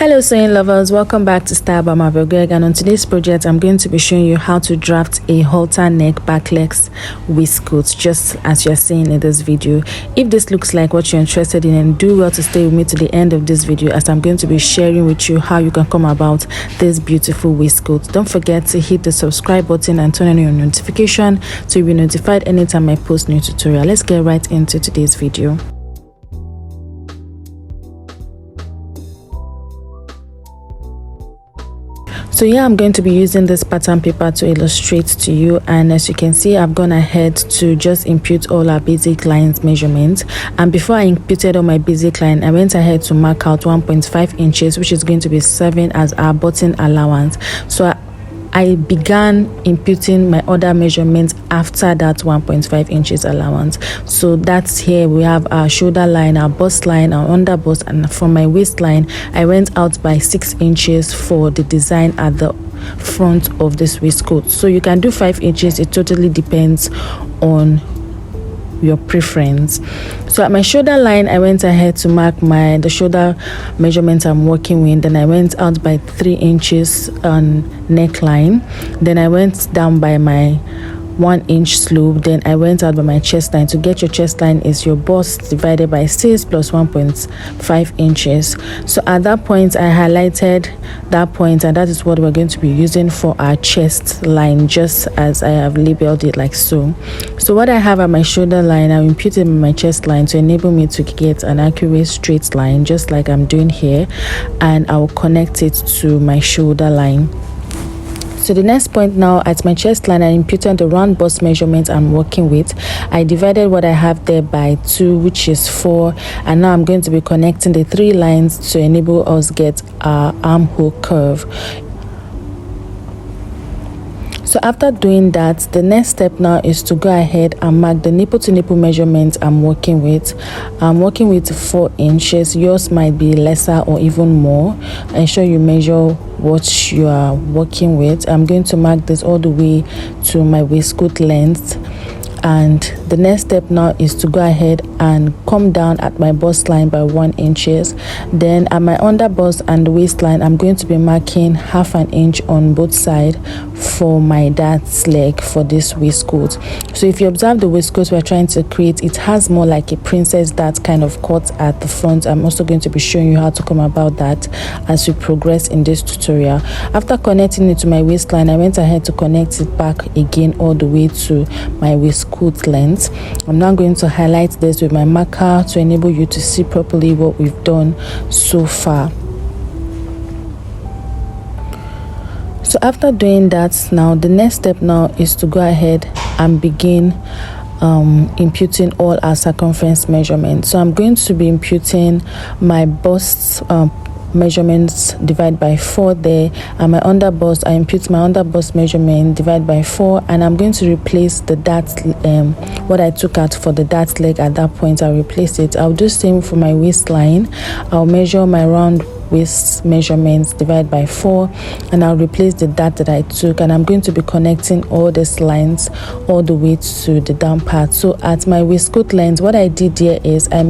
Hello sewing lovers, welcome back to Style by Marvellgreg, and on today's project I'm going to be showing you how to draft a halter neck backless waistcoat, just as you're seeing in this video. If this looks like what you're interested in, and do well to stay with me to the end of this video, as I'm going to be sharing with you how you can come about this beautiful waistcoat. Don't forget to hit the subscribe button and turn on your notification so you'll be notified anytime I post new tutorial. Let's get right into today's video. So yeah, I'm going to be using this pattern paper to illustrate to you, and as you can see, I've gone ahead to just input all our basic lines measurements. And before I imputed all my basic line, I went ahead to mark out 1.5 inches, which is going to be serving as our button allowance. So I began imputing my other measurements after that 1.5 inches allowance. So that's here we have our shoulder line, our bust line, our under bust, and from my waistline I went out by 6 inches for the design at the front of this waistcoat. So you can do 5 inches, it totally depends on your preference. So at my shoulder line, I went ahead to mark the shoulder measurement I'm working with. Then I went out by 3 inches on neckline. Then I went down by my 1 inch slope. Then I went out by my chest line. To get your chest line is your bust divided by 6 plus 1.5 inches. So at that point I highlighted that point, and that is what we're going to be using for our chest line, just as I have labeled it like so. So what I have at my shoulder line, I imputed my chest line to enable me to get an accurate straight line, just like I'm doing here, and I will connect it to my shoulder line. So the next point now, at my chest line, I imputed the round bust measurement I'm working with. I divided what I have there by 2, which is 4, and now I'm going to be connecting the 3 lines to enable us get our armhole curve. So after doing that, the next step now is to go ahead and mark the nipple to nipple measurement I'm working with. I'm working with 4 inches. Yours might be lesser or even more. Ensure you measure what you are working with. I'm going to mark this all the way to my waistcoat length. And the next step now is to go ahead and come down at my bust line by 1 inches. Then at my under bust and the waistline, I'm going to be marking 1/2 inch on both sides for my dart leg for this waistcoat. So if you observe the waistcoat we're trying to create, it has more like a princess dart kind of cut at the front. I'm also going to be showing you how to come about that as we progress in this tutorial. After connecting it to my waistline, I went ahead to connect it back again all the way to my waistcoat length. I'm now going to highlight this with my marker to enable you to see properly what we've done so far. So after doing that, now the next step now is to go ahead and begin imputing all our circumference measurements. So I'm going to be imputing my bust measurements divided by 4 there, and my under bust, I impute my under bust measurement divided by 4, and I'm going to replace the dart what I took out for the dart leg at that point. I'll replace it. I'll do same for my waistline. I'll measure my round waist measurements divided by 4, and I'll replace the dart that I took, and I'm going to be connecting all these lines all the way to the down part. So at my waistcoat length, what I did here is I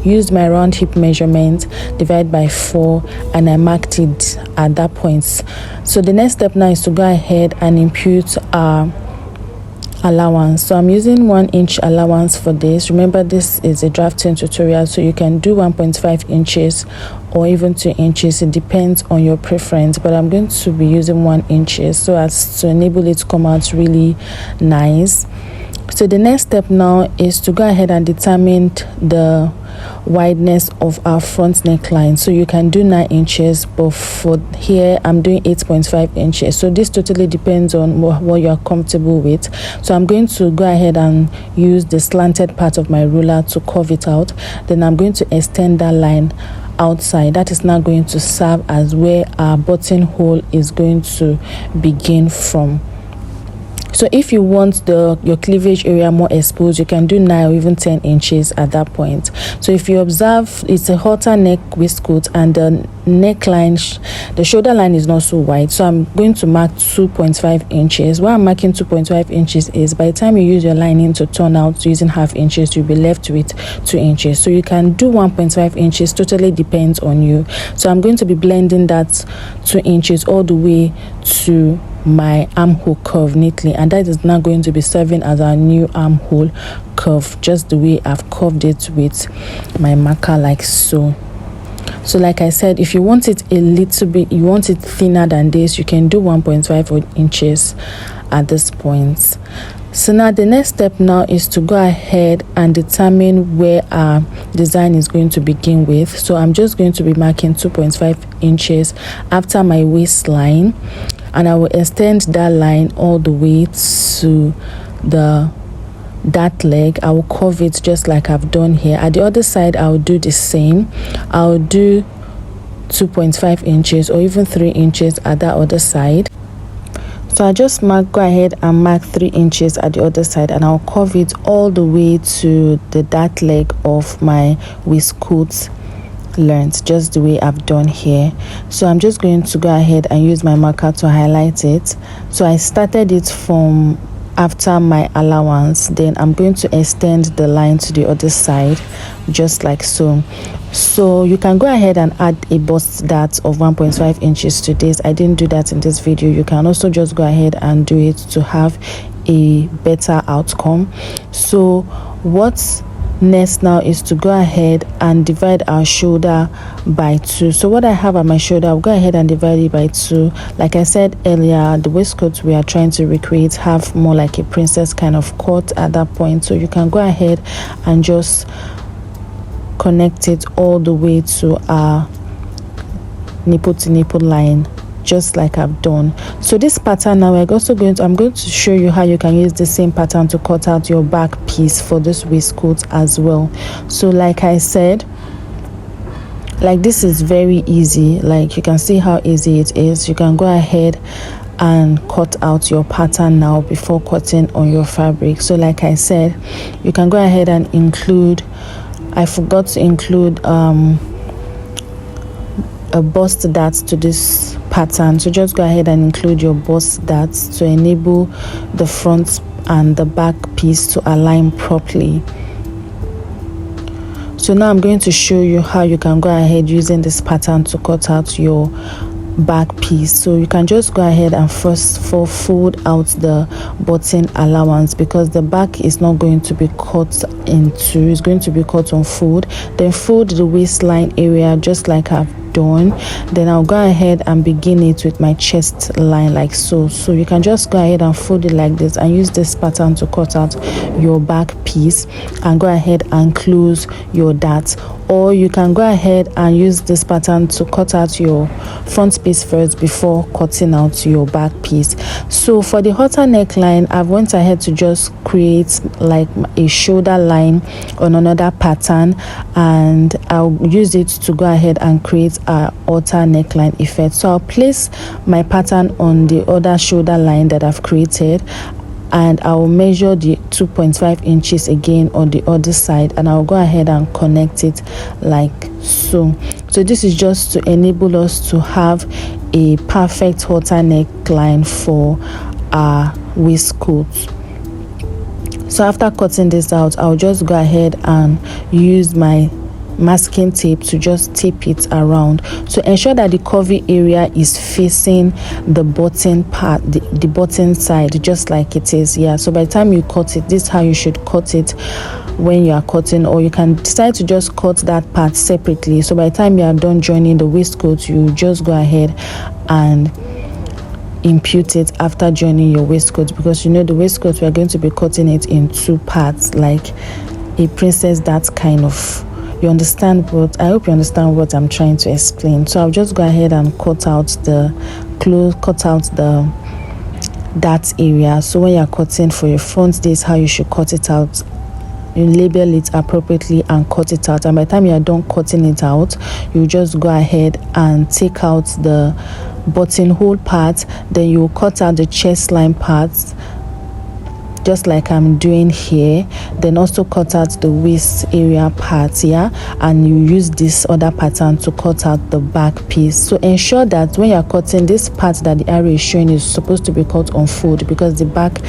used my round hip measurement divided by 4, and I marked it at that point. So the next step now is to go ahead and impute our allowance. So I'm using 1 inch allowance for this. Remember, this is a drafting tutorial, so you can do 1.5 inches or even 2 inches. It depends on your preference, but I'm going to be using 1 inch so as to enable it to come out really nice. So the next step now is to go ahead and determine the wideness of our front neckline. So you can do 9 inches, but for here I'm doing 8.5 inches. So this totally depends on what you are comfortable with. So I'm going to go ahead and use the slanted part of my ruler to curve it out. Then I'm going to extend that line outside. That is now going to serve as where our buttonhole is going to begin from. So if you want your cleavage area more exposed, you can do 9 or even 10 inches at that point. So if you observe, it's a halter neck waistcoat, and the neckline, the shoulder line is not so wide, so I'm going to mark 2.5 inches. Why I'm marking 2.5 inches is by the time you use your lining to turn out using half inches, you'll be left with 2 inches. So you can do 1.5 inches, totally depends on you. So I'm going to be blending that 2 inches all the way to my armhole curve neatly, and that is now going to be serving as our new armhole curve, just the way I've curved it with my marker, like so. So like I said, if you want it a little bit, you want it thinner than this, you can do 1.5 inches at this point. So now the next step now is to go ahead and determine where our design is going to begin with. So I'm just going to be marking 2.5 inches after my waistline, and I will extend that line all the way to that leg. I will curve it just like I've done here. At the other side, I'll do the same. I'll do 2.5 inches or even 3 inches at that other side. So I just go ahead and mark 3 inches at the other side, and I'll curve it all the way to that leg of my waistcoat length, just the way I've done here. So I'm just going to go ahead and use my marker to highlight it. So I started it from after my allowance, then I'm going to extend the line to the other side, just like so. So you can go ahead and add a bust dart of 1.5 inches to this. I didn't do that in this video. You can also just go ahead and do it to have a better outcome. So what's next now is to go ahead and divide our shoulder by 2. So what I have at my shoulder, I'll go ahead and divide it by 2. Like I said earlier, the waistcoat we are trying to recreate have more like a princess kind of cut at that point, so you can go ahead and just connect it all the way to our nipple to nipple line, just like I've done. So this pattern now, I'm going to show you how you can use the same pattern to cut out your back piece for this waistcoat as well. So like I said, like this is very easy. Like you can see how easy it is. You can go ahead and cut out your pattern now before cutting on your fabric. So like I said, you can go ahead and include, I forgot to include a bust dart to this pattern, so just go ahead and include your bust darts to enable the front and the back piece to align properly. So now I'm going to show you how you can go ahead using this pattern to cut out your back piece. So you can just go ahead and first fold out the button allowance, because the back is not going to be cut in two, it's going to be cut on fold. Then fold the waistline area just like I've done. Then I'll go ahead and begin it with my chest line, like so. So you can just go ahead and fold it like this and use this pattern to cut out your back piece, and go ahead and close your dart. Or you can go ahead and use this pattern to cut out your front piece first before cutting out your back piece. So for the halter neckline, I've went ahead to just create like a shoulder line on another pattern, and I'll use it to go ahead and create a halter neckline effect. So I'll place my pattern on the other shoulder line that I've created, and I'll measure the 2.5 inches again on the other side, and I'll go ahead and connect it like so. So this is just to enable us to have a perfect halter neckline for our waistcoat. So after cutting this out, I'll just go ahead and use my masking tape to just tape it around. So ensure that the curvy area is facing the button part, the button side, just like it is. Yeah, so by the time you cut it, this is how you should cut it when you are cutting, or you can decide to just cut that part separately. So by the time you are done joining the waistcoat, you just go ahead and impute it after joining your waistcoat, because you know the waistcoat, we are going to be cutting it in 2 parts, like a princess, that kind of. You understand what I hope you understand what I'm trying to explain. So I'll just go ahead and cut out the that area. So when you're cutting for your front, this is how you should cut it out. You label it appropriately and cut it out, and by the time you are done cutting it out, you just go ahead and take out the buttonhole part. Then you cut out the chest line parts just like I'm doing here, then also cut out the waist area part, yeah, and you use this other pattern to cut out the back piece. So ensure that when you're cutting, this part that the arrow is showing is supposed to be cut on fold, because the back,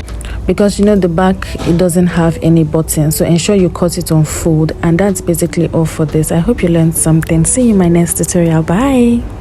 because you know the back, it doesn't have any button, so ensure you cut it on fold. And that's basically all for this. I hope you learned something. See you in my next tutorial. Bye.